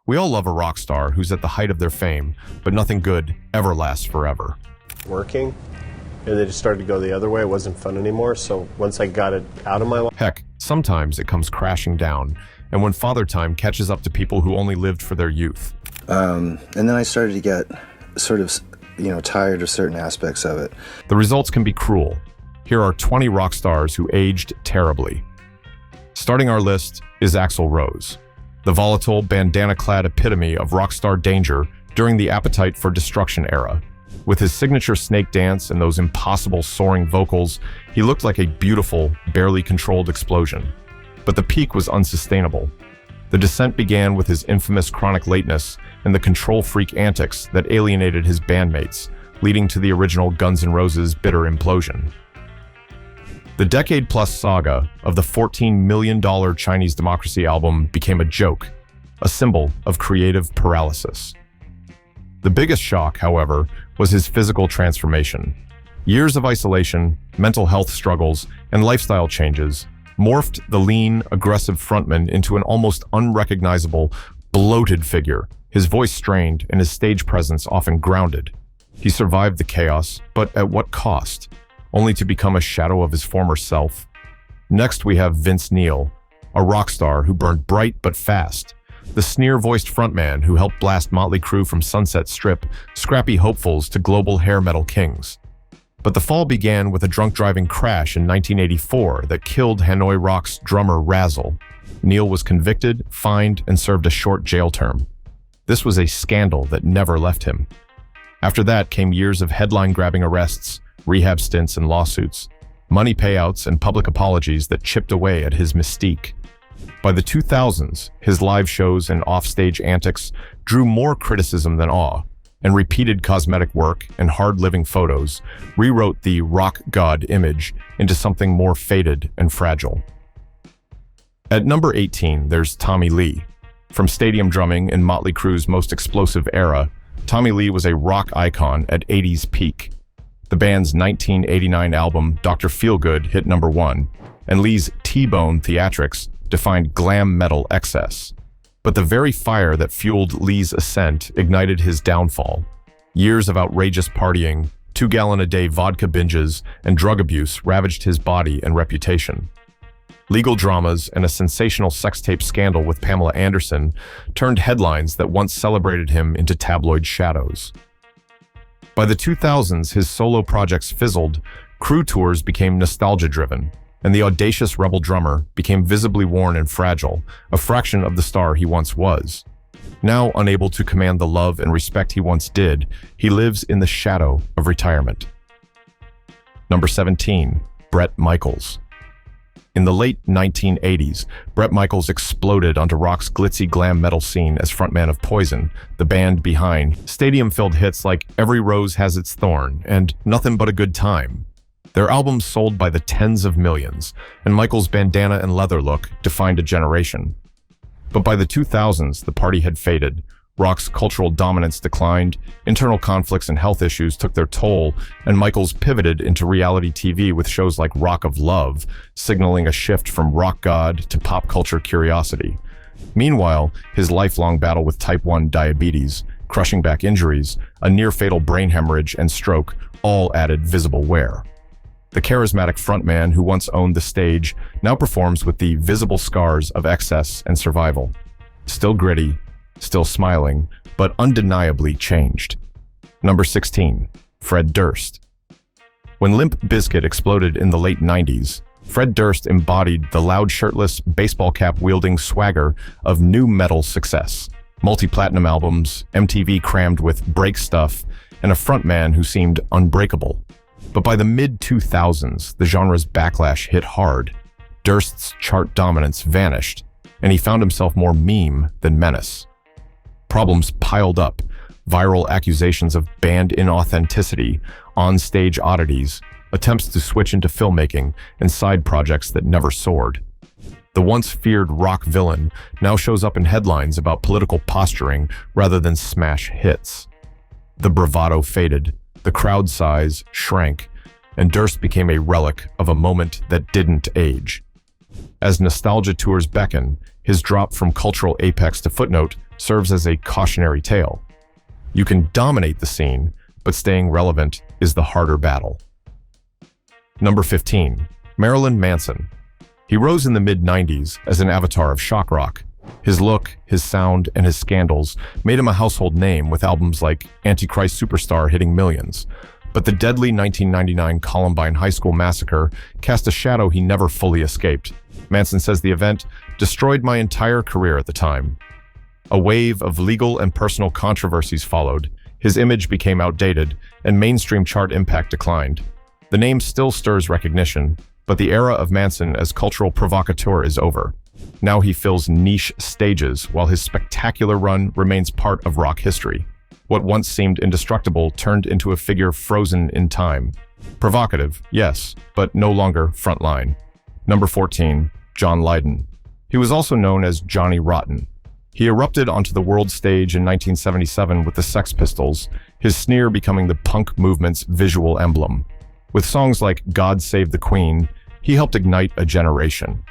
We all love a rock star who's at the height of their fame, but nothing good ever lasts forever. Working, and they just started to go the other way. It wasn't fun anymore, so once I got it out of my life... Heck, sometimes it comes crashing down, and when father time catches up to people who only lived for their youth. And then I started to get sort of, tired of certain aspects of it. The results can be cruel. Here are 20 rock stars who aged terribly. Starting our list is Axl Rose, the volatile, bandana-clad epitome of rock star danger during the Appetite for Destruction era. With his signature snake dance and those impossible soaring vocals, he looked like a beautiful, barely controlled explosion. But the peak was unsustainable. The descent began with his infamous chronic lateness and the control freak antics that alienated his bandmates, leading to the original Guns N' Roses' bitter implosion. The decade-plus saga of the $14 million Chinese Democracy album became a joke, a symbol of creative paralysis. The biggest shock, however, was his physical transformation. Years of isolation, mental health struggles, and lifestyle changes morphed the lean, aggressive frontman into an almost unrecognizable, bloated figure, his voice strained and his stage presence often grounded. He survived the chaos, but at what cost? Only to become a shadow of his former self. Next we have Vince Neil, a rock star who burned bright but fast, the sneer-voiced frontman who helped blast Motley Crue from Sunset Strip, scrappy hopefuls to global hair metal kings. But the fall began with a drunk-driving crash in 1984 that killed Hanoi Rock's drummer Razzle. Neil was convicted, fined, and served a short jail term. This was a scandal that never left him. After that came years of headline-grabbing arrests, rehab stints and lawsuits, money payouts and public apologies that chipped away at his mystique. By the 2000s, his live shows and offstage antics drew more criticism than awe, and repeated cosmetic work and hard-living photos rewrote the rock god image into something more faded and fragile. At number 18, there's Tommy Lee. From stadium drumming in Motley Crue's most explosive era, Tommy Lee was a rock icon at 80s peak. The band's 1989 album, Dr. Feelgood, hit number 1, and Lee's T-Bone theatrics defined glam metal excess. But the very fire that fueled Lee's ascent ignited his downfall. Years of outrageous partying, 2-gallon-a-day vodka binges, and drug abuse ravaged his body and reputation. Legal dramas and a sensational sex tape scandal with Pamela Anderson turned headlines that once celebrated him into tabloid shadows. By the 2000s, his solo projects fizzled, crew tours became nostalgia-driven, and the audacious rebel drummer became visibly worn and fragile, a fraction of the star he once was. Now unable to command the love and respect he once did, he lives in the shadow of retirement. Number 17, Bret Michaels. In the late 1980s, Bret Michaels exploded onto rock's glitzy glam metal scene as frontman of Poison, the band behind stadium-filled hits like Every Rose Has Its Thorn and Nothing But a Good Time. Their albums sold by the tens of millions, and Michaels' bandana and leather look defined a generation. But by the 2000s, the party had faded. Rock's cultural dominance declined, internal conflicts and health issues took their toll, and Michaels pivoted into reality TV with shows like Rock of Love, signaling a shift from rock god to pop culture curiosity. Meanwhile, his lifelong battle with type 1 diabetes, crushing back injuries, a near-fatal brain hemorrhage, and stroke all added visible wear. The charismatic frontman who once owned the stage now performs with the visible scars of excess and survival. Still gritty, still smiling, but undeniably changed. Number 16, Fred Durst. When Limp Bizkit exploded in the late 90s, Fred Durst embodied the loud shirtless, baseball cap-wielding swagger of new metal success. Multi-platinum albums, MTV crammed with break stuff, and a frontman who seemed unbreakable. But by the mid-2000s, the genre's backlash hit hard. Durst's chart dominance vanished, and he found himself more meme than menace. Problems piled up, viral accusations of band inauthenticity, on-stage oddities, attempts to switch into filmmaking, and side projects that never soared. The once feared rock villain now shows up in headlines about political posturing rather than smash hits. The bravado faded, the crowd size shrank, and Durst became a relic of a moment that didn't age. As nostalgia tours beckon, his drop from cultural apex to footnote serves as a cautionary tale. You can dominate the scene, but staying relevant is the harder battle. Number 15. Marilyn Manson. He rose in the mid-90s as an avatar of shock rock. His look, his sound, and his scandals made him a household name with albums like Antichrist Superstar hitting millions. But the deadly 1999 Columbine High School massacre cast a shadow he never fully escaped. Manson says the event destroyed my entire career at the time. A wave of legal and personal controversies followed. His image became outdated, and mainstream chart impact declined. The name still stirs recognition, but the era of Manson as cultural provocateur is over. Now he fills niche stages, while his spectacular run remains part of rock history. What once seemed indestructible turned into a figure frozen in time. Provocative, yes, but no longer frontline. Number 14. John Lydon. He was also known as Johnny Rotten. He erupted onto the world stage in 1977 with the Sex Pistols, his sneer becoming the punk movement's visual emblem. With songs like God Save the Queen, he helped ignite a generation.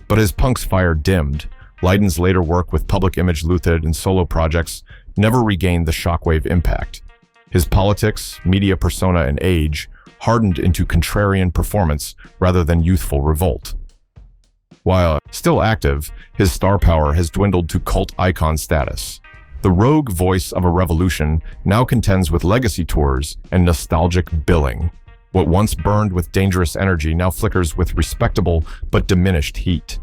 But as punk's fire dimmed, Lydon's later work with Public Image Limited and solo projects never regained the shockwave impact. His politics, media persona, and age hardened into contrarian performance rather than youthful revolt. While still active, his star power has dwindled to cult icon status. The rogue voice of a revolution now contends with legacy tours and nostalgic billing. What once burned with dangerous energy now flickers with respectable but diminished heat.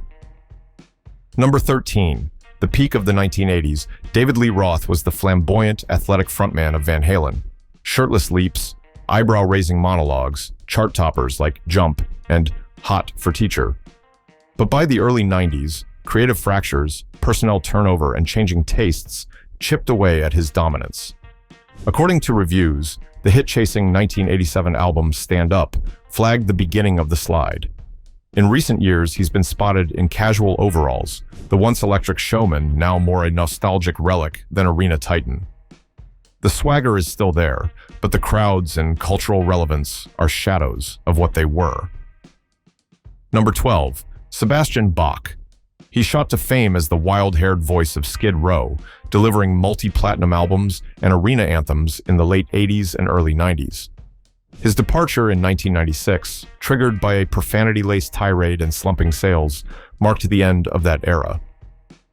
Number 13. The peak of the 1980s, David Lee Roth was the flamboyant, athletic frontman of Van Halen. Shirtless leaps, eyebrow-raising monologues, chart toppers like Jump and Hot for Teacher. But by the early 90s, creative fractures, personnel turnover, and changing tastes chipped away at his dominance. According to reviews, the hit-chasing 1987 album Stand Up flagged the beginning of the slide. In recent years, he's been spotted in casual overalls, the once electric showman now more a nostalgic relic than arena titan. The swagger is still there, but the crowds and cultural relevance are shadows of what they were. Number 12. Sebastian Bach. He shot to fame as the wild-haired voice of Skid Row, delivering multi-platinum albums and arena anthems in the late 80s and early 90s. His departure in 1996, triggered by a profanity-laced tirade and slumping sales, marked the end of that era.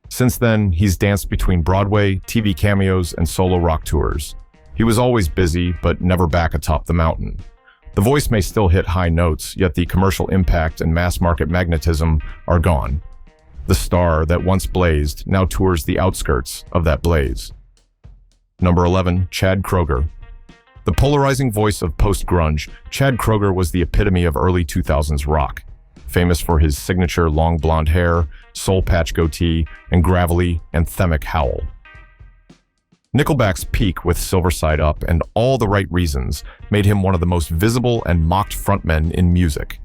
Since then, he's danced between Broadway, TV cameos, and solo rock tours. He was always busy, but never back atop the mountain. The voice may still hit high notes, yet the commercial impact and mass-market magnetism are gone. The star that once blazed now tours the outskirts of that blaze. Number 11. Chad Kroeger. The polarizing voice of post-grunge, Chad Kroeger was the epitome of early 2000s rock, famous for his signature long blonde hair, soul patch goatee, and gravelly, anthemic howl. Nickelback's peak with Silver Side Up and All the Right Reasons made him one of the most visible and mocked frontmen in music.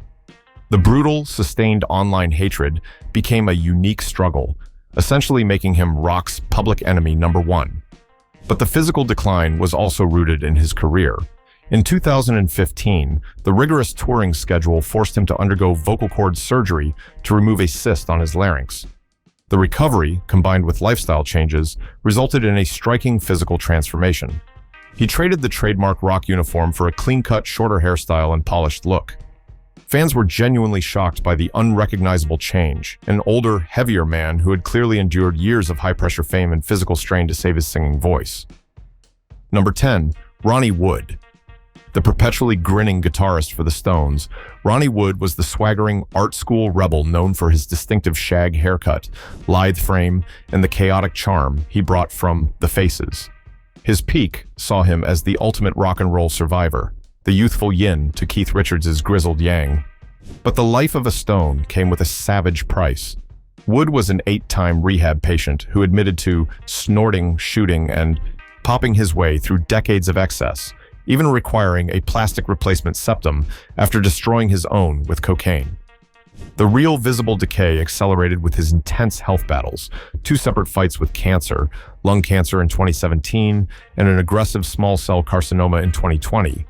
The brutal, sustained online hatred became a unique struggle, essentially making him rock's public enemy number one. But the physical decline was also rooted in his career. In 2015, the rigorous touring schedule forced him to undergo vocal cord surgery to remove a cyst on his larynx. The recovery, combined with lifestyle changes, resulted in a striking physical transformation. He traded the trademark rock uniform for a clean-cut, shorter hairstyle and polished look. Fans were genuinely shocked by the unrecognizable change, an older, heavier man who had clearly endured years of high-pressure fame and physical strain to save his singing voice. Number 10. Ronnie Wood. The perpetually grinning guitarist for the Stones, Ronnie Wood was the swaggering art school rebel known for his distinctive shag haircut, lithe frame, and the chaotic charm he brought from The Faces. His peak saw him as the ultimate rock and roll survivor, the youthful yin to Keith Richards' grizzled yang. But the life of a Stone came with a savage price. Wood was an 8-time rehab patient who admitted to snorting, shooting, and popping his way through decades of excess, even requiring a plastic replacement septum after destroying his own with cocaine. The real visible decay accelerated with his intense health battles, 2 separate fights with cancer, lung cancer in 2017, and an aggressive small cell carcinoma in 2020.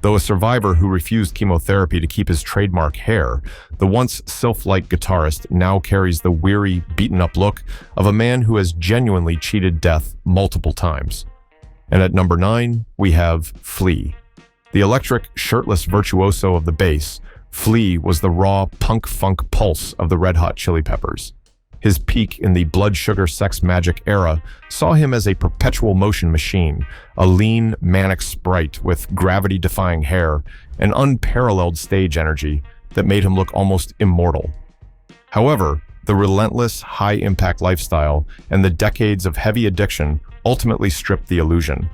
Though a survivor who refused chemotherapy to keep his trademark hair, the once sylph-like guitarist now carries the weary, beaten-up look of a man who has genuinely cheated death multiple times. And at number 9, we have Flea. The electric, shirtless virtuoso of the bass, Flea was the raw punk-funk pulse of the Red Hot Chili Peppers. His peak in the blood sugar sex magic era saw him as a perpetual motion machine, a lean, manic sprite with gravity-defying hair and unparalleled stage energy that made him look almost immortal. However, the relentless, high-impact lifestyle and the decades of heavy addiction ultimately stripped the illusion.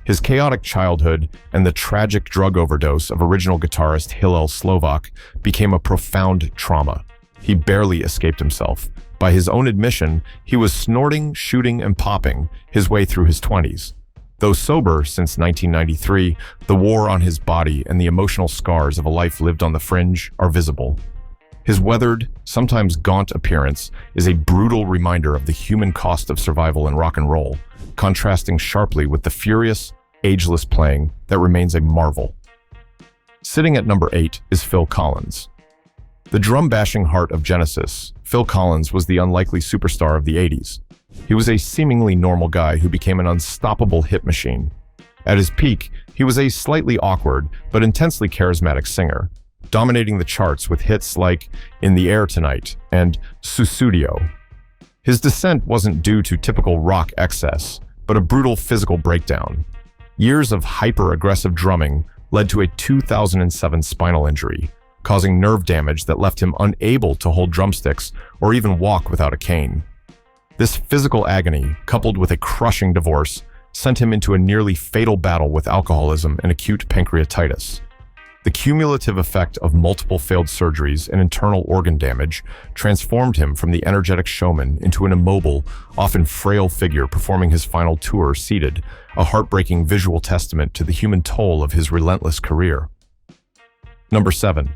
His chaotic childhood and the tragic drug overdose of original guitarist Hillel Slovak became a profound trauma. He barely escaped himself. By his own admission, he was snorting, shooting, and popping his way through his 20s. Though sober since 1993, the war on his body and the emotional scars of a life lived on the fringe are visible. His weathered, sometimes gaunt appearance is a brutal reminder of the human cost of survival in rock and roll, contrasting sharply with the furious, ageless playing that remains a marvel. Sitting at number 8 is Phil Collins. The drum-bashing heart of Genesis, Phil Collins was the unlikely superstar of the 80s. He was a seemingly normal guy who became an unstoppable hit machine. At his peak, he was a slightly awkward but intensely charismatic singer, dominating the charts with hits like In the Air Tonight and Susudio. His descent wasn't due to typical rock excess, but a brutal physical breakdown. Years of hyper-aggressive drumming led to a 2007 spinal injury, causing nerve damage that left him unable to hold drumsticks or even walk without a cane. This physical agony, coupled with a crushing divorce, sent him into a nearly fatal battle with alcoholism and acute pancreatitis. The cumulative effect of multiple failed surgeries and internal organ damage transformed him from the energetic showman into an immobile, often frail figure performing his final tour seated, a heartbreaking visual testament to the human toll of his relentless career. Number 7.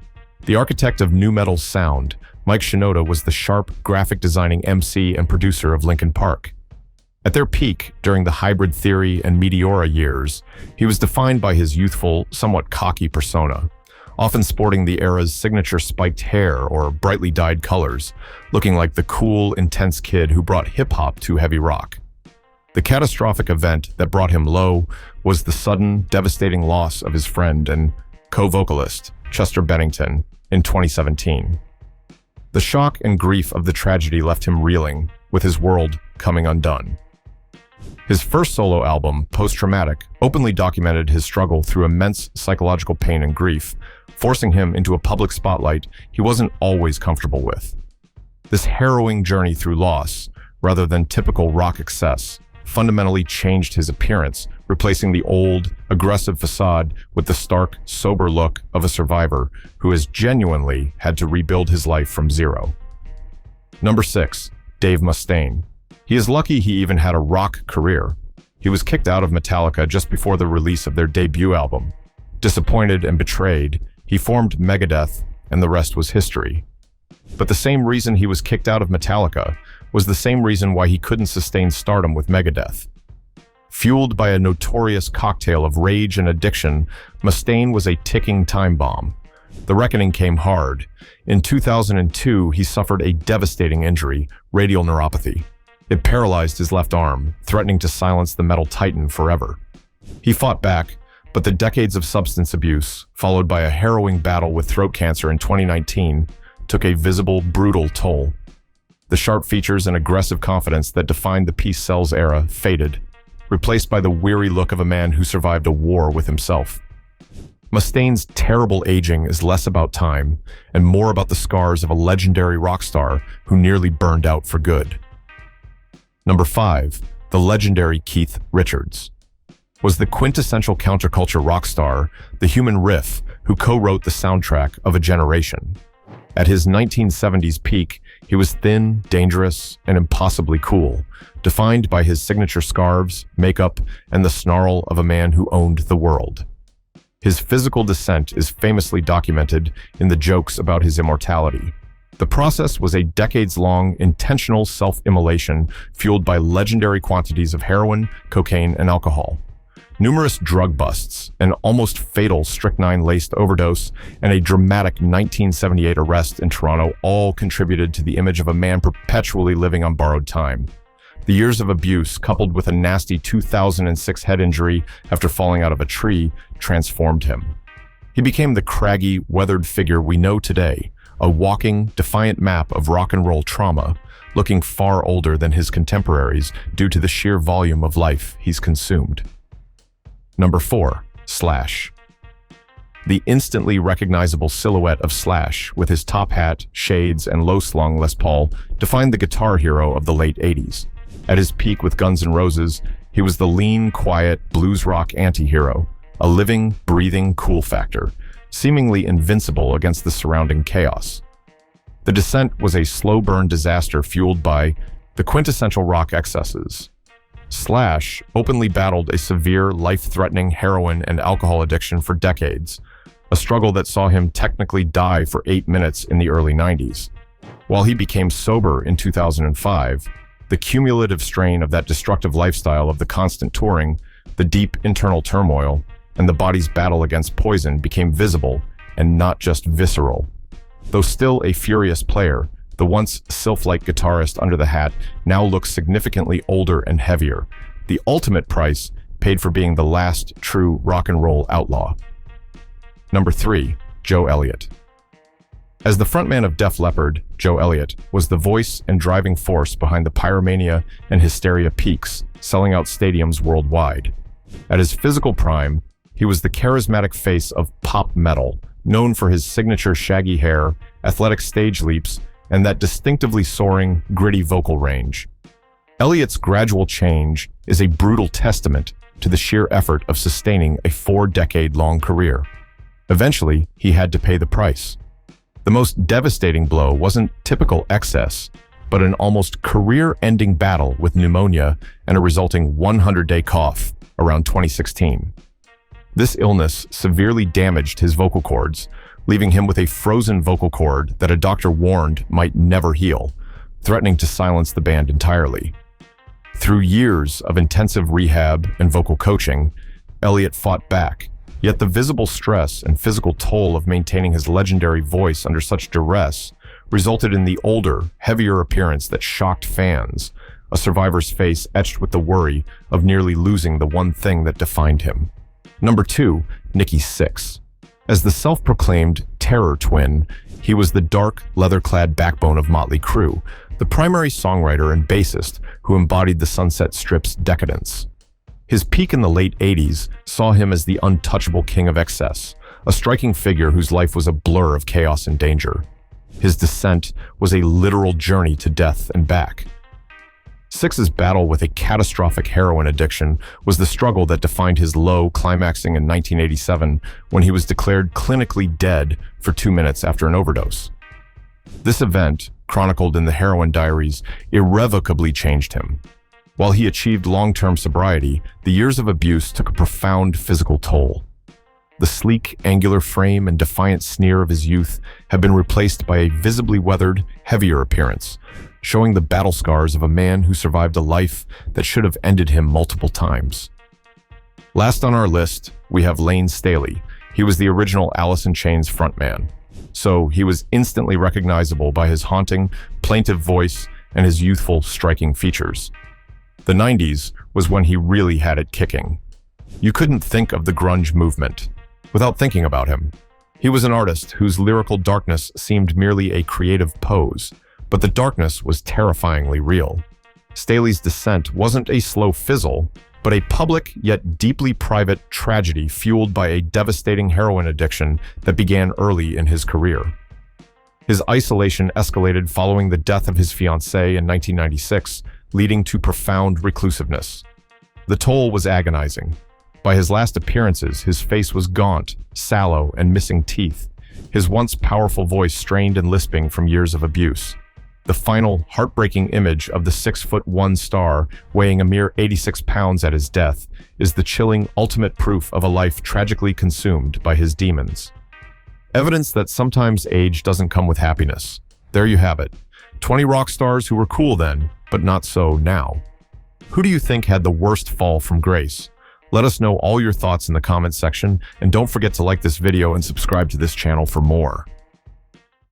The architect of nu metal sound, Mike Shinoda was the sharp, graphic-designing MC and producer of Linkin Park. At their peak, during the Hybrid Theory and Meteora years, he was defined by his youthful, somewhat cocky persona, often sporting the era's signature spiked hair or brightly dyed colors, looking like the cool, intense kid who brought hip-hop to heavy rock. The catastrophic event that brought him low was the sudden, devastating loss of his friend and co-vocalist, Chester Bennington, in 2017. The shock and grief of the tragedy left him reeling, with his world coming undone. His first solo album, Post-Traumatic, openly documented his struggle through immense psychological pain and grief, forcing him into a public spotlight he wasn't always comfortable with. This harrowing journey through loss, rather than typical rock excess, fundamentally changed his appearance, replacing the old, aggressive facade with the stark, sober look of a survivor who has genuinely had to rebuild his life from zero. Number 6. Dave Mustaine. He is lucky he even had a rock career. He was kicked out of Metallica just before the release of their debut album. Disappointed and betrayed, he formed Megadeth, and the rest was history. But the same reason he was kicked out of Metallica was the same reason why he couldn't sustain stardom with Megadeth. Fueled by a notorious cocktail of rage and addiction, Mustaine was a ticking time bomb. The reckoning came hard. In 2002, he suffered a devastating injury, radial neuropathy. It paralyzed his left arm, threatening to silence the metal titan forever. He fought back, but the decades of substance abuse, followed by a harrowing battle with throat cancer in 2019, took a visible, brutal toll. The sharp features and aggressive confidence that defined the Peace Cells era faded, replaced by the weary look of a man who survived a war with himself. Mustaine's terrible aging is less about time and more about the scars of a legendary rock star who nearly burned out for good. Number 5. The legendary Keith Richards. Was the quintessential counterculture rock star, the human riff who co-wrote the soundtrack of a generation. At his 1970s peak, he was thin, dangerous, and impossibly cool, defined by his signature scarves, makeup, and the snarl of a man who owned the world. His physical descent is famously documented in the jokes about his immortality. The process was a decades-long, intentional self-immolation fueled by legendary quantities of heroin, cocaine, and alcohol. Numerous drug busts, an almost fatal strychnine-laced overdose, and a dramatic 1978 arrest in Toronto all contributed to the image of a man perpetually living on borrowed time. The years of abuse, coupled with a nasty 2006 head injury after falling out of a tree, transformed him. He became the craggy, weathered figure we know today, a walking, defiant map of rock and roll trauma, looking far older than his contemporaries due to the sheer volume of life he's consumed. Number 4. Slash. The instantly recognizable silhouette of Slash, with his top hat, shades, and low-slung Les Paul, defined the guitar hero of the late 80s. At his peak with Guns N' Roses, he was the lean, quiet, blues rock anti-hero, a living, breathing cool factor, seemingly invincible against the surrounding chaos. The Descent was a slow-burn disaster fueled by the quintessential rock excesses. Slash openly battled a severe, life-threatening heroin and alcohol addiction for decades, a struggle that saw him technically die for 8 minutes in the early 90s. While he became sober in 2005, the cumulative strain of that destructive lifestyle of the constant touring, the deep internal turmoil, and the body's battle against poison became visible and not just visceral. Though still a furious player, the once sylph-like guitarist under the hat now looks significantly older and heavier, the ultimate price paid for being the last true rock and roll outlaw. Number 3. Joe Elliott. As the frontman of Def Leppard, Joe Elliott was the voice and driving force behind the Pyromania and Hysteria peaks, selling out stadiums worldwide. At his physical prime, he was the charismatic face of pop metal, known for his signature shaggy hair, athletic stage leaps, and that distinctively soaring, gritty vocal range. Elliott's gradual change is a brutal testament to the sheer effort of sustaining a 4-decade-long career. Eventually, he had to pay the price. The most devastating blow wasn't typical excess, but an almost career-ending battle with pneumonia and a resulting 100-day cough around 2016. This illness severely damaged his vocal cords, leaving him with a frozen vocal cord that a doctor warned might never heal, threatening to silence the band entirely. Through years of intensive rehab and vocal coaching, Elliott fought back, yet the visible stress and physical toll of maintaining his legendary voice under such duress resulted in the older, heavier appearance that shocked fans, a survivor's face etched with the worry of nearly losing the one thing that defined him. Number 2, Nikki Sixx. As the self-proclaimed terror twin, he was the dark, leather-clad backbone of Motley Crue, the primary songwriter and bassist who embodied the Sunset Strip's decadence. His peak in the late 80s saw him as the untouchable king of excess, a striking figure whose life was a blur of chaos and danger. His descent was a literal journey to death and back. Sixx's battle with a catastrophic heroin addiction was the struggle that defined his low, climaxing in 1987 when he was declared clinically dead for 2 minutes after an overdose. This event, chronicled in the Heroin Diaries, irrevocably changed him. While he achieved long-term sobriety, the years of abuse took a profound physical toll. The sleek, angular frame and defiant sneer of his youth have been replaced by a visibly weathered, heavier appearance, showing the battle scars of a man who survived a life that should have ended him multiple times. Last on our list, we have Lane Staley. He was the original Alice in Chains frontman, so he was instantly recognizable by his haunting, plaintive voice and his youthful, striking features. The 90s was when he really had it kicking. You couldn't think of the grunge movement without thinking about him. He was an artist whose lyrical darkness seemed merely a creative pose, but the darkness was terrifyingly real. Staley's descent wasn't a slow fizzle, but a public yet deeply private tragedy fueled by a devastating heroin addiction that began early in his career. His isolation escalated following the death of his fiancée in 1996, leading to profound reclusiveness. The toll was agonizing. By his last appearances, his face was gaunt, sallow, and missing teeth, his once powerful voice strained and lisping from years of abuse. The final, heartbreaking image of the 6'1" star weighing a mere 86 pounds at his death is the chilling ultimate proof of a life tragically consumed by his demons. Evidence that sometimes age doesn't come with happiness. There you have it. 20 rock stars who were cool then, but not so now. Who do you think had the worst fall from grace? Let us know all your thoughts in the comments section, and don't forget to like this video and subscribe to this channel for more.